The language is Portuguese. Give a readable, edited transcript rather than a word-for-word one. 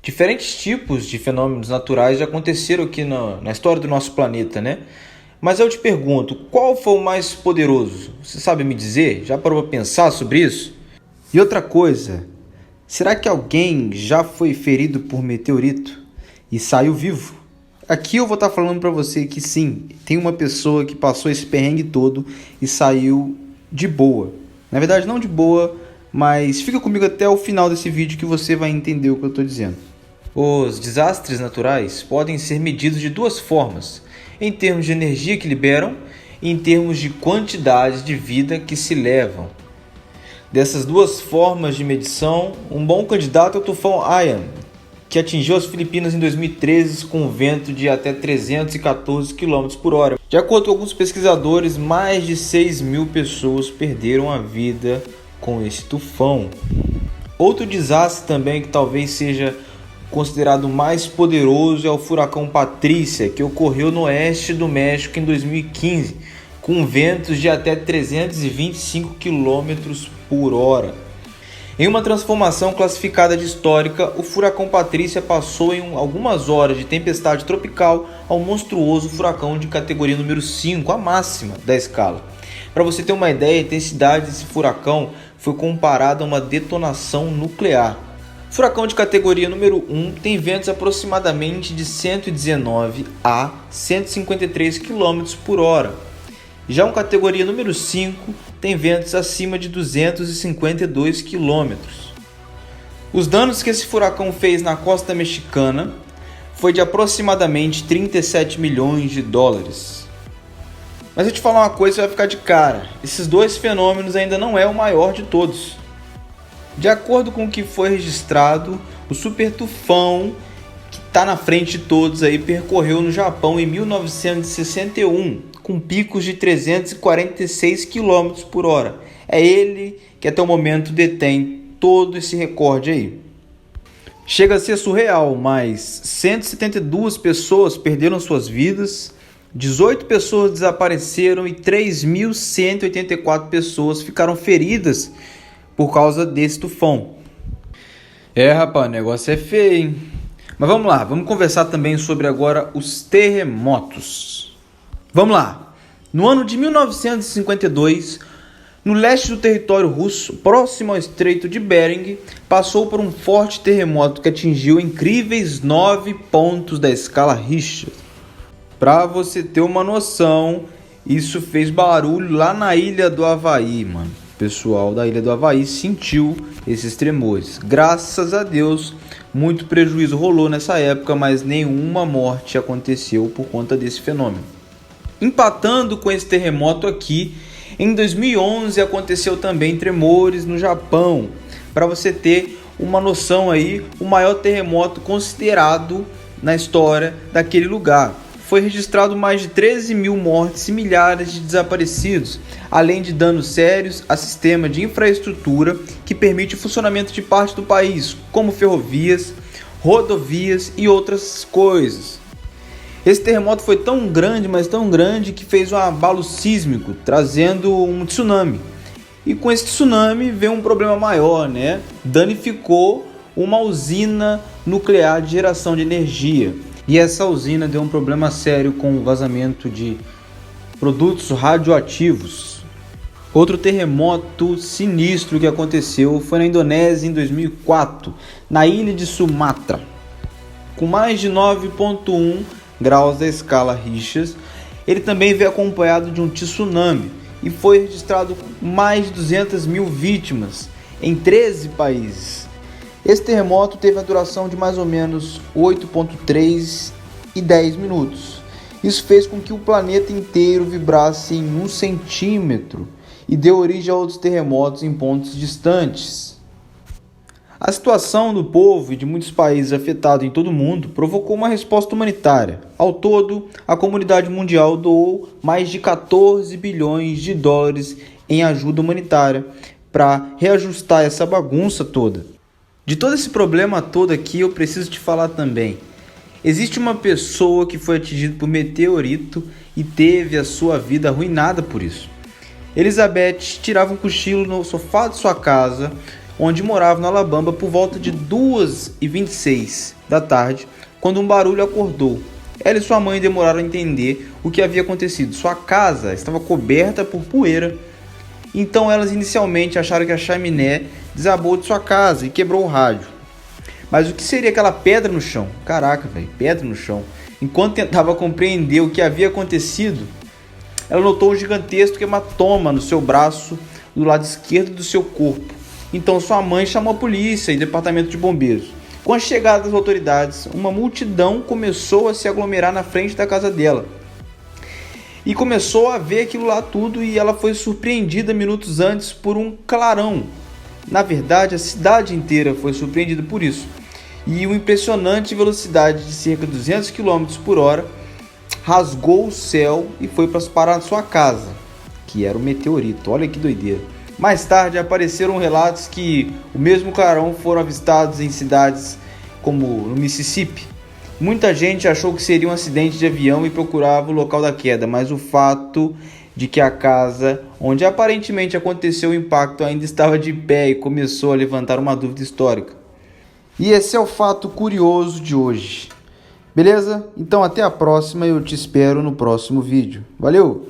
Diferentes tipos de fenômenos naturais já aconteceram aqui na história do nosso planeta, né? Mas eu te pergunto, qual foi o mais poderoso? Você sabe me dizer? Já parou para pensar sobre isso? E outra coisa, será que alguém já foi ferido por meteorito e saiu vivo? Aqui eu vou estar falando para você que sim, tem uma pessoa que passou esse perrengue todo e saiu de boa. Na verdade não de boa, mas fica comigo até o final desse vídeo que você vai entender o que eu estou dizendo. Os desastres naturais podem ser medidos de duas formas, em termos de energia que liberam e em termos de quantidade de vida que se levam. Dessas duas formas de medição, um bom candidato é o tufão Haiyan, que atingiu as Filipinas em 2013 com um vento de até 314 km por hora. De acordo com alguns pesquisadores, mais de 6.000 pessoas perderam a vida com esse tufão. Outro desastre também que talvez seja considerado mais poderoso é o furacão Patrícia, que ocorreu no oeste do México em 2015, com ventos de até 325 km por hora. Em uma transformação classificada de histórica, o furacão Patrícia passou em algumas horas de tempestade tropical ao monstruoso furacão de categoria número 5, a máxima da escala. Para você ter uma ideia, a intensidade desse furacão foi comparada a uma detonação nuclear. O furacão de categoria número 1 tem ventos aproximadamente de 119 a 153 km por hora. Já um categoria número 5 tem ventos acima de 252 km. Os danos que esse furacão fez na costa mexicana foi de aproximadamente 37 milhões de dólares. Mas eu te falar uma coisa, você vai ficar de cara. Esses dois fenômenos ainda não é o maior de todos. De acordo com o que foi registrado, o super tufão que está na frente de todos aí percorreu no Japão em 1961, com picos de 346 km por hora. É ele que até o momento detém todo esse recorde aí. Chega a ser surreal, mas 172 pessoas perderam suas vidas, 18 pessoas desapareceram e 3.184 pessoas ficaram feridas por causa desse tufão. Rapaz, o negócio é feio, hein? Mas vamos lá, vamos conversar também sobre agora os terremotos. Vamos lá. No ano de 1952, no leste do território russo, próximo ao Estreito de Bering, passou por um forte terremoto que atingiu incríveis 9 pontos da escala Richter. Para você ter uma noção, isso fez barulho lá na ilha do Havaí, mano. O pessoal da ilha do Havaí sentiu esses tremores. Graças a Deus, muito prejuízo rolou nessa época, mas nenhuma morte aconteceu por conta desse fenômeno. Empatando com esse terremoto aqui, em 2011 aconteceu também tremores no Japão. Para você ter uma noção aí, o maior terremoto considerado na história daquele lugar. Foi registrado mais de 13 mil mortes e milhares de desaparecidos, além de danos sérios a sistema de infraestrutura que permite o funcionamento de parte do país, como ferrovias, rodovias e outras coisas. Esse terremoto foi tão grande, mas tão grande, que fez um abalo sísmico, trazendo um tsunami. E com esse tsunami veio um problema maior, né? Danificou uma usina nuclear de geração de energia. E essa usina deu um problema sério com o vazamento de produtos radioativos. Outro terremoto sinistro que aconteceu foi na Indonésia em 2004, na ilha de Sumatra. Com mais de 9,1 graus da escala Richter, ele também veio acompanhado de um tsunami e foi registrado mais de 200 mil vítimas em 13 países. Esse terremoto teve a duração de mais ou menos 8,3 e 10 minutos. Isso fez com que o planeta inteiro vibrasse em 1 centímetro e deu origem a outros terremotos em pontos distantes. A situação do povo e de muitos países afetados em todo o mundo provocou uma resposta humanitária. Ao todo, a comunidade mundial doou mais de 14 bilhões de dólares em ajuda humanitária para reajustar essa bagunça toda. De todo esse problema todo aqui, eu preciso te falar também. Existe uma pessoa que foi atingida por meteorito e teve a sua vida arruinada por isso. Elizabeth tirava um cochilo no sofá de sua casa onde morava no Alabama, por volta de 2h26 da tarde, quando um barulho acordou. Ela e sua mãe demoraram a entender o que havia acontecido. Sua casa estava coberta por poeira. Então elas inicialmente acharam que a chaminé desabou de sua casa e quebrou o rádio. Mas o que seria aquela pedra no chão? Caraca, velho, pedra no chão. Enquanto tentava compreender o que havia acontecido, ela notou um gigantesco hematoma no seu braço, do lado esquerdo do seu corpo. Então sua mãe chamou a polícia e o departamento de bombeiros. Com a chegada das autoridades, uma multidão começou a se aglomerar na frente da casa dela. E começou a ver aquilo lá tudo, e ela foi surpreendida minutos antes por um clarão. Na verdade, a cidade inteira foi surpreendida por isso. E uma impressionante velocidade de cerca de 200 km por hora rasgou o céu e foi para parar na sua casa, que era um meteorito. Olha que doideira. Mais tarde apareceram relatos que o mesmo clarão foram avistados em cidades como no Mississippi. Muita gente achou que seria um acidente de avião e procurava o local da queda, mas o fato de que a casa onde aparentemente aconteceu o impacto ainda estava de pé e começou a levantar uma dúvida histórica. E esse é o fato curioso de hoje. Beleza? Então até a próxima e eu te espero no próximo vídeo. Valeu!